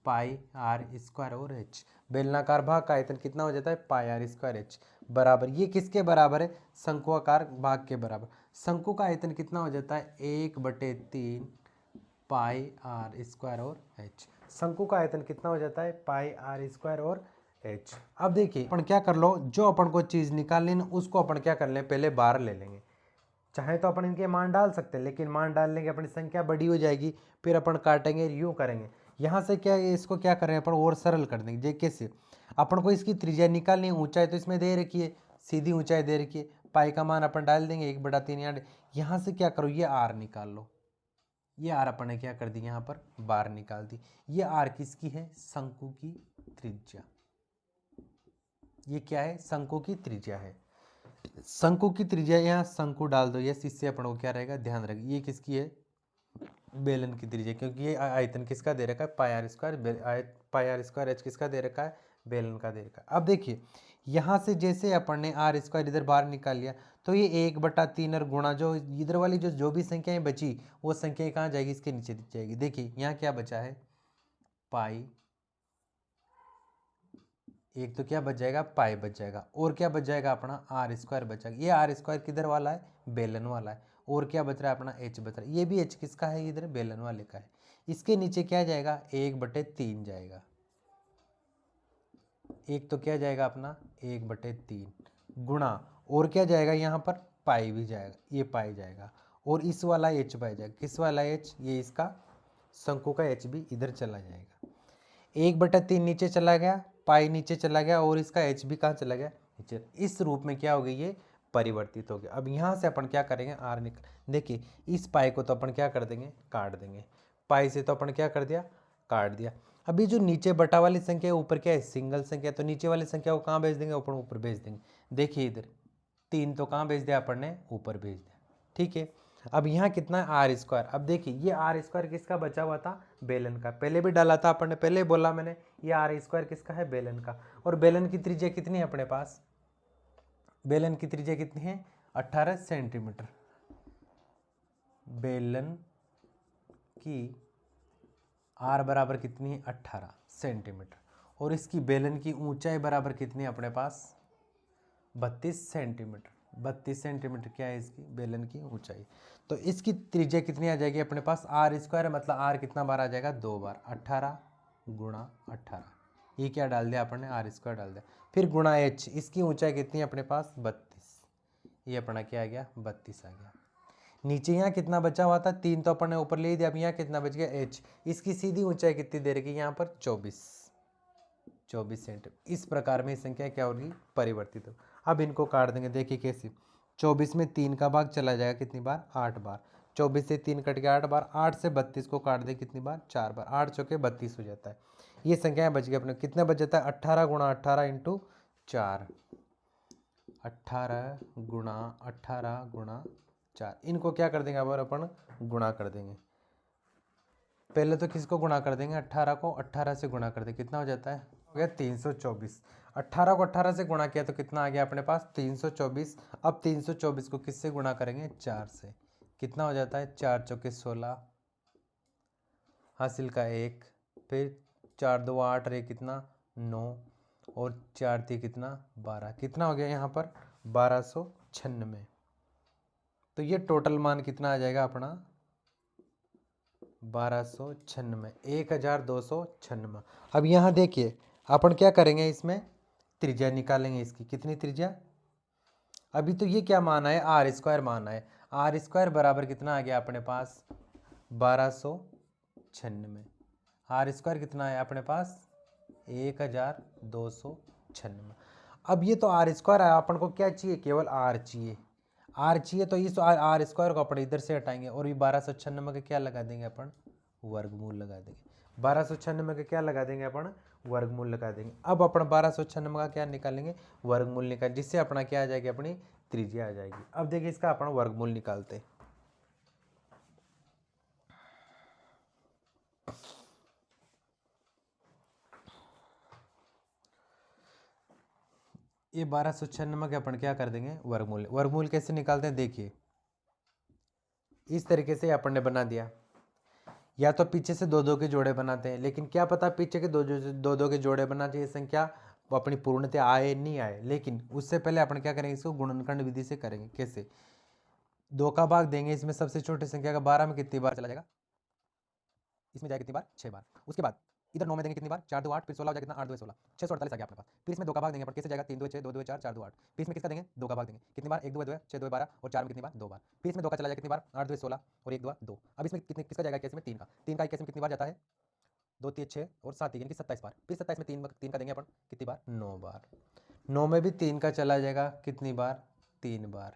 [SPEAKER 1] पाई आर स्क्वायर और एच। बेलनाकार भाग का आयतन कितना हो जाता है, पाई आर स्क्वायर एच बराबर, ये किसके बराबर है, शंक्वाकार भाग के बराबर। शंकु का आयतन कितना हो जाता है, 1/3 पाई आर स्क्वायर और एच। शंकु का आयतन कितना हो जाता है, पाई आर स्क्वायर और एच। अब देखिए अपन क्या कर लो, जो अपन को चीज निकालनी ना उसको अपन क्या कर लें, पहले बार ले लेंगे। चाहे तो अपन इनके मान डाल सकते हैं, लेकिन मान डालने के अपनी संख्या बड़ी हो जाएगी, फिर अपन काटेंगे, यूं करेंगे। यहाँ से क्या इसको क्या करें अपन, और सरल कर देंगे। जे कैसे, अपन को इसकी त्रिज्या निकालनी है, ऊंचाई तो इसमें दे रखी है, सीधी ऊंचाई दे रखी है, पाई का मान अपन डाल देंगे 1/3। यहाँ से क्या करो, ये आर निकाल लो। ये आर अपन ने क्या कर दी, यहाँ पर बार निकाल दी। ये आर किसकी है, शंकु की त्रिज्या। ये क्या है, शंकु की त्रिज्या है। शंकु की त्रिज्या, यहाँ शंकु डाल दो, यस, इससे अपन को क्या रहेगा, ध्यान रखिए। ये किसकी है, बेलन की त्रिज्या, क्योंकि ये आयतन किसका दे रखा है, pi r square. Pi r square h किसका दे रखा है, बेलन का दे रखा है। अब देखिए यहाँ से जैसे अपन ने आर स्क्वायर इधर बाहर निकाल लिया, तो ये 1/3 और गुणा जो इधर वाली जो भी संख्याएं बची, वो संख्याएं कहाँ जाएगी, इसके नीचे जाएगी। देखिए यहाँ क्या बचा है, पाई, एक तो क्या बच जाएगा, पाई बच जाएगा, और क्या बच जाएगा अपना, आर स्क्वायर बच जाएगा। ये आर स्क्वायर किधर वाला है, बेलन वाला है। और क्या बच रहा है अपना, एच बच रहा है। ये भी एच किसका है, इधर बेलन वाले का है। इसके नीचे क्या जाएगा, 1/3 जाएगा। एक तो क्या जाएगा अपना 1/3 गुणा, और क्या जाएगा यहाँ पर, पाई भी जाएगा, ये पाई जाएगा, और इस वाला एच पाई जाएगा। किस वाला एच, ये इसका शंकु का एच भी इधर चला जाएगा। 1/3 नीचे चला गया, पाई नीचे चला गया, और इसका एच भी कहाँ चला गया, नीचे। इस रूप में क्या हो गई, ये परिवर्तित हो गया। अब यहाँ से अपन क्या करेंगे, आर निकल, देखिए इस पाई को तो अपन क्या कर देंगे, काट देंगे। पाई से तो अपन क्या कर दिया, काट दिया। अभी जो नीचे बटा वाली संख्या है, ऊपर क्या है, सिंगल संख्या, तो नीचे वाली संख्या को कहाँ भेज देंगे, अपन ऊपर भेज देंगे। देखिए इधर 3 तो कहाँ भेज दिया अपन ने, ऊपर भेज दिया, ठीक है। अब यहाँ कितना है, आर स्क्वायर। अब देखिए ये आर स्क्वायर किसका बचा हुआ था, बेलन का। पहले भी डाला था अपन ने, पहले बोला मैंने, ये आर स्क्वायर किसका है, बेलन का। और बेलन की त्रिज्या कितनी है अपने पास, बेलन की त्रिज्या कितनी है, 18 सेंटीमीटर। बेलन की आर बराबर कितनी है, 18 सेंटीमीटर। और इसकी बेलन की ऊंचाई बराबर कितनी है अपने पास, 32 सेंटीमीटर। 32 सेंटीमीटर क्या है इसकी बेलन की ऊंचाई। तो इसकी त्रिज्या कितनी आ जाएगी अपने पास, आर स्क्वायर, मतलब आर कितना बार आ जाएगा, 2 बार, 18 गुणा 18, ये क्या डाल दिया अपन ने, आर स्क्वायर डाल दिया। फिर गुणा एच, इसकी ऊंचाई कितनी है अपने पास, 32, ये अपना क्या आ गया, 32 आ गया। नीचे यहाँ कितना बचा हुआ था, 3 तो अपन ने ऊपर ले ही दिया, अब यहाँ कितना बच गया, एच, इसकी सीधी ऊंचाई कितनी दे रखी, यहाँ पर 24 सेंटीमीटर। इस प्रकार में संख्या क्या होगी, परिवर्तित हो। अब इनको काट देंगे, देखिए कैसे, 24 में 3 का भाग चला जाएगा कितनी बार, 8 बार, 24 से 3 कट गया 8 बार, 8 से 32 को काट दे कितनी बार, 4 बार, 8 चौके 32 हो जाता है। ये संख्याएं बच गई अपने, कितना बच जाता है, 18 गुणा 18 इंटू 4, 18 गुणा 4, इनको क्या कर देंगे अब अपन, गुणा कर देंगे। पहले तो किसको गुणा कर देंगे, 18 को 18 से गुणा कर देंगे, कितना हो जाता है, हो गया 324। 18 को 18 से गुणा किया तो कितना आ गया अपने पास, 324। अब 324 को किससे गुणा करेंगे, 4 से, कितना हो जाता है, 4 चौके 16, हासिल का 1, फिर 4 2 8 रे कितना 9, और 4 3 कितना 12, कितना हो गया यहाँ पर 1296। तो ये टोटल मान कितना आ जाएगा अपना, 1296, 1296। अब यहाँ देखिए अपन क्या करेंगे, इसमें त्रिज्या निकालेंगे इसकी, कितनी त्रिज्या, अभी तो ये क्या माना है, आर स्क्वायर माना है, आर स्क्वायर बराबर कितना आ गया अपने पास, 1296, आर स्क्वायर कितना है अपने पास, 1296। अब ये तो आर स्क्वायर है, अपन को क्या चाहिए, केवल आर चाहिए, आर चाहिए, तो इस आर स्क्वायर को अपन इधर से हटाएंगे और ये 1296 का क्या लगा देंगे अपन, वर्गमूल लगा देंगे। 1296 का क्या लगा देंगे अपन, वर्गमूल लगा देंगे। अब अपन 1296 का क्या निकालेंगे, वर्गमूल निकाल, जिससे अपना क्या आ जाएगी, अपनी त्रिज्या आ जाएगी। अब देखिए इसका अपन वर्गमूल निकालते हैं। ये 1296 के अपन क्या कर देंगे, वर्गमूल। वर्गमूल कैसे निकालते हैं, देखिए इस तरीके से अपन ने बना दिया, या तो पीछे से 2 2 के जोड़े बनाते हैं, लेकिन क्या पता पीछे के 2 2 के जोड़े बनाते ये संख्या अपनी पूर्णतः आए नहीं आए, लेकिन उससे पहले अपन क्या करेंगे, इसको गुणनखंड विधि से करेंगे। कैसे, 2 का भाग देंगे, इसमें सबसे छोटी संख्या का 12 में कितनी बार चला जाएगा, इसमें जाएगा कितनी बार, 6 बार। उसके बाद इधर 9 में देंगे कितनी बार, 4 2 8, फिर 16 हो जाएगा कितना, 8 2 16, 648 आ गया अपने पास। फिर इसमें 2 का भाग देंगे, पर कैसे जाएगा, 3 2 6, 2 2 4, 4 2 8। फिर इसमें किसका देंगे, 2 का भाग देंगे, कितनी बार, 1 2 2 6 2 12, और 4 में कितनी बार, 2 बार। फिर इसमें 2 का चला जाएगा कितनी बार, 8 2 16, और 1 2 2। अब इसमें कितने किसका जाएगा, कैसे में 3 का, 3 का कैसे में कितनी बार जाता है, 2 3 6 और 7 यानी कि 27 बार। फिर 27 में 3 का देंगे अपन कितनी बार, 9 बार। 9 में भी 3 का चला जाएगा कितनी बार, 3 बार।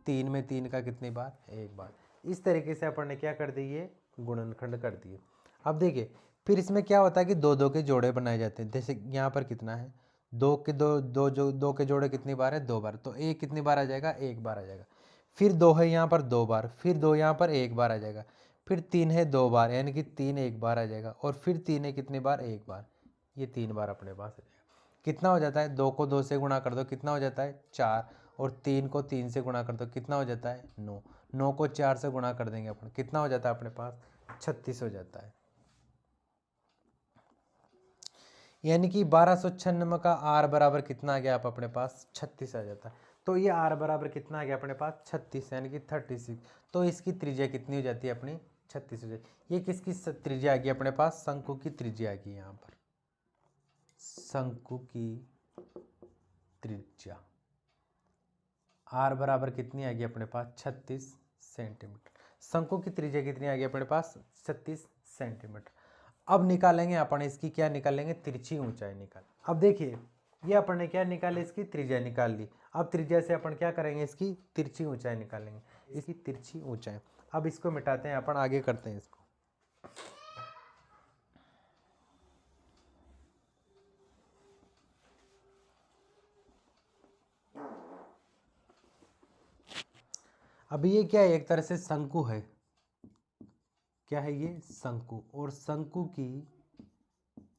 [SPEAKER 1] 3 में 3 का कितनी बार, 1 बार। इस तरीके से अपन ने क्या कर दिए, गुणनखंड कर दिए। अब देखिए फिर इसमें क्या होता है कि 2 2 के जोड़े बनाए जाते हैं। जैसे यहाँ पर कितना है, 2 के 2 के जोड़े कितनी बार है, 2 बार। तो 1 कितनी बार आ जाएगा, 1 बार आ जाएगा। फिर 2 है यहाँ पर 2 बार, फिर 2 यहाँ पर 1 बार आ जाएगा। फिर 3 है 2 बार, यानी कि 3 1 बार आ जाएगा। और फिर 3 है कितनी बार, 1 बार। ये 3 बार अपने पास आ जाएगा। कितना हो जाता है, 2 को 2 से गुणा कर दो, कितना हो जाता है, 4। और 3 को 3 से गुणा कर दो, कितना हो जाता है, 9। 9 को 4 से गुणा कर देंगे अपन, कितना हो जाता है अपने पास, 36 हो जाता है। यानी कि 1296 का आर बराबर कितना आ गया आप अपने पास, 36 आ जाता है। तो ये आर बराबर कितना आ गया अपने पास, 36, यानी कि 36। तो इसकी त्रिज्या कितनी हो जाती है अपनी, 36 हो जाती है। ये किसकी त्रिज्या आ गई अपने पास, शंकु की त्रिज्या आ गई। यहाँ पर शंकु की त्रिज्या आर बराबर कितनी आ गई अपने पास, 36 सेंटीमीटर। शंकु की त्रिज्या कितनी आ गई अपने पास, 36 सेंटीमीटर। अब निकालेंगे अपन इसकी, क्या निकालेंगे, तिरछी ऊंचाई निकाल। अब देखिए ये अपन ने क्या निकाली, इसकी त्रिज्या निकाल ली। अब त्रिज्या से अपन क्या करेंगे, इसकी तिरछी ऊंचाई निकालेंगे, इसकी तिरछी ऊंचाई। अब इसको मिटाते हैं अपन, आगे करते हैं इसको। अभी ये क्या है, एक तरह से शंकु है। क्या है ये, शंकु। और शंकु की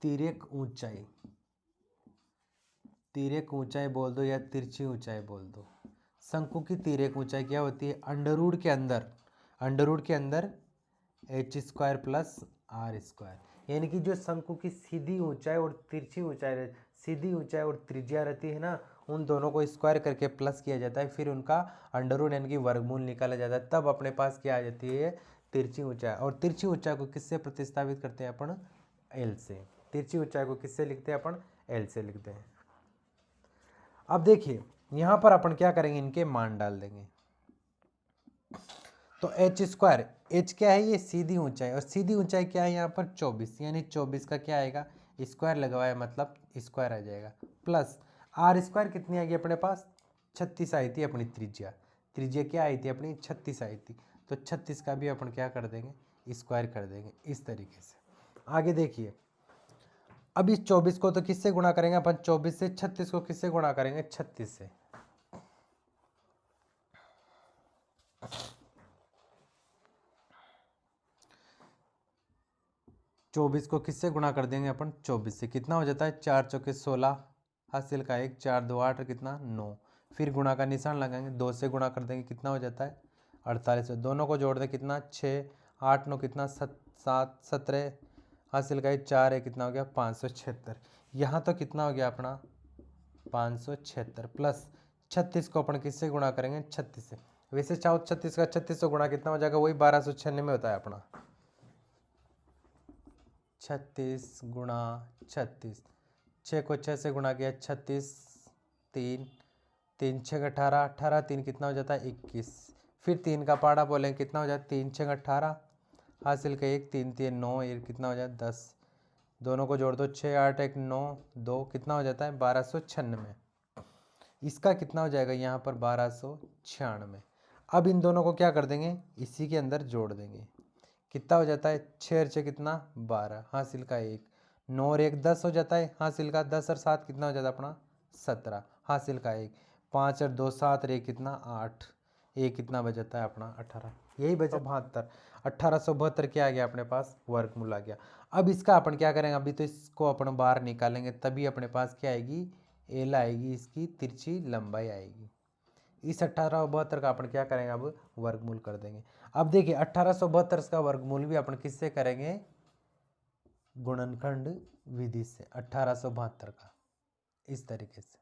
[SPEAKER 1] तिर्यक ऊंचाई, तिर्यक ऊंचाई बोल दो या तिरछी ऊंचाई बोल दो। शंकु की तिर्यक ऊंचाई क्या होती है, अंडर रूट के अंदर H square plus R square. यानी कि जो शंकु की सीधी ऊंचाई और तिरछी ऊंचाई, सीधी ऊंचाई और त्रिज्या रहती है ना, उन दोनों को स्क्वायर करके प्लस किया जाता है, फिर उनका अंडर यानी कि वर्गमूल निकाला जाता है, तब अपने पास क्या आ जाती है तिरछी ऊंचाई। और तिरछी ऊंचाई को किससे प्रतिस्थापित करते हैं अपन? एल से। तिरछी ऊंचाई को किससे लिखते हैं अपन? एल से लिखते हैं। अब देखिए यहां पर अपन क्या करेंगे, इनके मान डाल देंगे। तो एच स्क्वायर, एच क्या है? ये सीधी ऊंचाई, और सीधी ऊंचाई क्या है यहाँ पर? 24, यानी 24 का क्या आएगा? स्क्वायर लगवाया मतलब स्क्वायर आ जाएगा, प्लस आर स्क्वायर कितनी आएगी अपने पास? 36 आई थी अपनी त्रिज्या। त्रिज्या क्या आई थी अपनी? 36 आई थी। तो 36 का भी अपन क्या कर देंगे? स्क्वायर कर देंगे इस तरीके से। आगे देखिए, अब इस 24 को तो किससे गुणा करेंगे अपन? 24 से। 36 को किससे गुणा करेंगे? 36 से। 24 को किससे गुणा कर देंगे अपन? 24 से। कितना हो जाता है? 4 चौके 16, हासिल का 1, 4 2 8, कितना? 9। फिर गुणा का निशान लगाएंगे, 2 से गुणा कर देंगे, कितना हो जाता है? 48। दोनों को जोड़ दें, कितना? 6 8 9, कितना? 7 17, हासिल का 4 है, कितना हो गया? 576। यहाँ तो कितना हो गया अपना? 576 प्लस 36 को अपन किससे गुणा करेंगे? 36 से। वैसे चाहो 36 का 36 से गुणा कितना हो जाएगा? वही 1296 होता है अपना। 36 गुणा 36, 6 को 6 से गुणा किया 36, 3 3 6 18, 18 3 कितना हो जाता है? 21। फिर 3 का पाड़ा बोलें, कितना हो जाता है? 3 6 18, हासिल का 1 3 3 9, ये कितना हो जाता है? 10। दोनों को जोड़ दो, 6 8 1 9 2, कितना हो जाता है? 1296। इसका कितना हो जाएगा यहाँ पर? 1296। अब इन दोनों को क्या कर देंगे? इसी के अंदर जोड़ देंगे, कितना हो जाता है? 6 6 कितना? 12, हासिल का 1, 9 और 1 10 हो जाता है, हासिल का 10 और 7 कितना हो जाता है अपना? 17, हासिल का 1, 5 और 2 7 और 1 कितना? 8, 1 कितना बच जाता है अपना? 18। यही बचा 72। 1872 क्या आ गया अपने पास? वर्गमूल आ गया। अब इसका अपन क्या करेंगे? अभी तो इसको अपन बाहर निकालेंगे, तभी अपने पास क्या आएगी? एल आएगी, इसकी तिरछी लंबाई आएगी। इस 1872 का अपन क्या करेंगे? अब वर्गमूल कर देंगे। अब देखिए 1872 का वर्गमूल भी अपन किससे करेंगे? गुणनखंड विधि से। 1872 का इस तरीके से।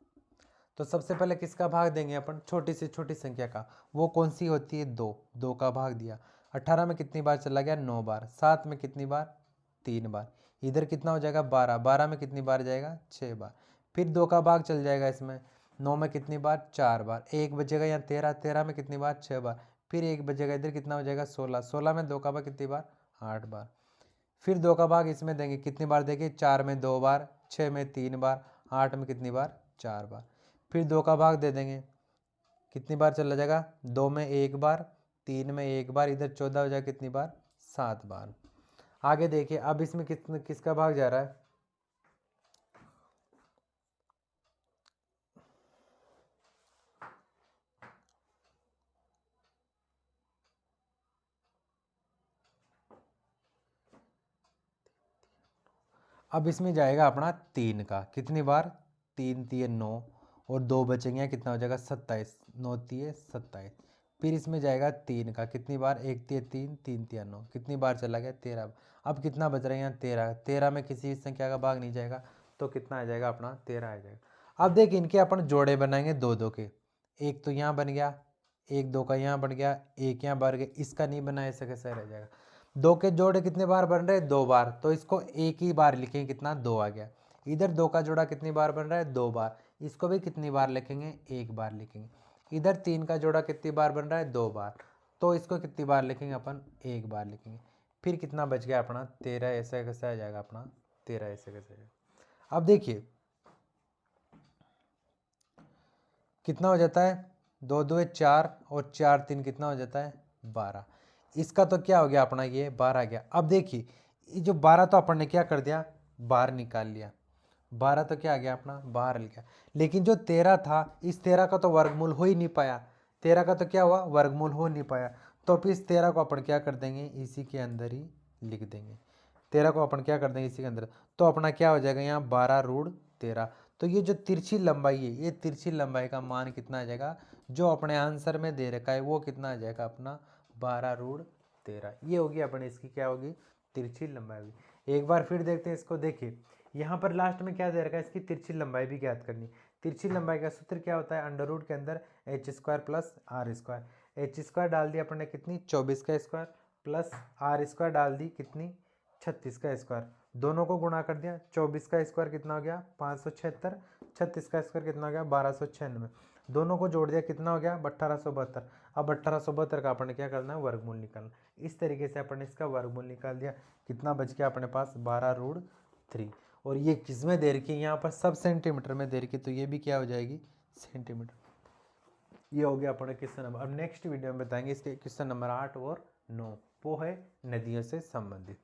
[SPEAKER 1] तो सबसे पहले किसका भाग देंगे अपन? छोटी से छोटी संख्या का। वो कौन सी होती है? 2। 2 का भाग दिया। 18 में कितनी बार चला गया? 9 बार। 7 में कितनी बार? 3 बार। इधर कितना हो जाएगा? 12। 12 में कितनी बार जाएगा? 6 बार। फिर 2 का भाग चल जाएगा इसमें। 9 में कितनी बार? 4 बार। 1 बचेगा यहाँ 13। 13 में कितनी बार? 6 बार। फिर 1 बचेगा, इधर कितना हो जाएगा? 16। 16 में 2 का भाग कितनी बार? 8 बार। फिर 2 का भाग इसमें देंगे, कितनी बार देंगे? 4 में 2 बार, 6 में 3 बार, 8 में कितनी बार? 4 बार। फिर 2 का भाग दे देंगे, कितनी बार चला जाएगा? 2 में 1 बार, 3 में 1 बार, इधर 14 हो जाएगा, कितनी बार? 7 बार। आगे देखिए, अब इसमें किसका भाग जा रहा है? अब इसमें जाएगा अपना 3 का, कितनी बार? 3 3 9, और 2 बचेंगे, कितना हो जाएगा? 27। 9 3 27। फिर इसमें जाएगा 3 का, कितनी बार? 1 3 3 3 3 9, कितनी बार चला गया? 13। अब कितना बच रहा है यहाँ? 13। 13 में किसी संख्या का भाग नहीं जाएगा, तो कितना आ जाएगा अपना? 13 आ जाएगा। अब देखिए इनके अपन जोड़े बनाएंगे 2 2 के। एक तो यहाँ बन गया, एक 2 का यहाँ बन गया, एक यहाँ बन गया, इसका नहीं बना, ऐसा कैसे रह जाएगा? 2 के जोड़े कितने बार बन रहे हैं? 2 बार। तो इसको एक ही बार लिखेंगे, कितना? 2 आ गया। इधर 2 का जोड़ा कितनी बार बन रहा है? 2 बार। इसको भी कितनी बार लिखेंगे? 1 बार लिखेंगे। इधर 3 का जोड़ा कितनी बार बन रहा है? 2 बार। तो इसको कितनी बार लिखेंगे अपन? 1 बार लिखेंगे। फिर कितना बच गया अपना? 13। ऐसा कैसे आ जाएगा अपना? 13 ऐसे कैसे आ जाएगा? अब देखिए कितना हो जाता है? 2 2 4, और 4 3 कितना हो जाता है? 12। इसका तो क्या हो गया अपना? ये 12 आ गया। अब देखिए ये जो 12 तो अपन ने क्या कर दिया? बाहर निकाल लिया। 12 तो क्या आ गया अपना? बाहर लिखा। लेकिन जो 13 था, इस 13 का तो वर्गमूल हो ही नहीं पाया। 13 का तो क्या हुआ? वर्गमूल हो नहीं पाया। तो फिर इस 13 को अपन क्या कर देंगे? इसी के अंदर ही लिख देंगे। 13 को अपन क्या कर देंगे? इसी के अंदर। तो अपना क्या हो जाएगा यहाँ? 12 रूट 13। तो ये जो तिरछी लंबाई है, ये तिरछी लंबाई का मान कितना आ जाएगा? जो अपने आंसर में दे रखा है वो कितना आ जाएगा अपना? 12 रूट 13। ये होगी अपने इसकी क्या होगी? तिरछी लंबाई होगी। एक बार फिर देखते हैं इसको। देखिए यहाँ पर लास्ट में क्या दे रखा है? इसकी तिरछी लंबाई भी ज्ञात करनी। तिरछी लंबाई का सूत्र क्या होता है, अंडर रूट के अंदर h square plus R square. H square डाल दिया अपन ने कितनी 24 का स्क्वायर, प्लस आर स्क्वायर डाल दी कितनी 36 का स्क्वायर, दोनों को गुणा कर दिया। 24 का स्क्वायर कितना हो गया 576, 36 का स्क्वायर कितना हो गया 1296, दोनों को जोड़ दिया कितना हो गया 1872। अब 1872 का अपन ने क्या करना है, वर्गमूल निकालना। इस तरीके से अपन ने इसका वर्गमूल निकाल दिया। कितना बच गया अपने पास 12√3। और ये किस में दे रखी है, यहाँ पर सब सेंटीमीटर में दे रखी, तो ये भी क्या हो जाएगी सेंटीमीटर। ये हो गया अपने क्वेश्चन नंबर। अब नेक्स्ट वीडियो में बताएंगे इसके क्वेश्चन नंबर 8 और 9, वो है नदियों से संबंधित।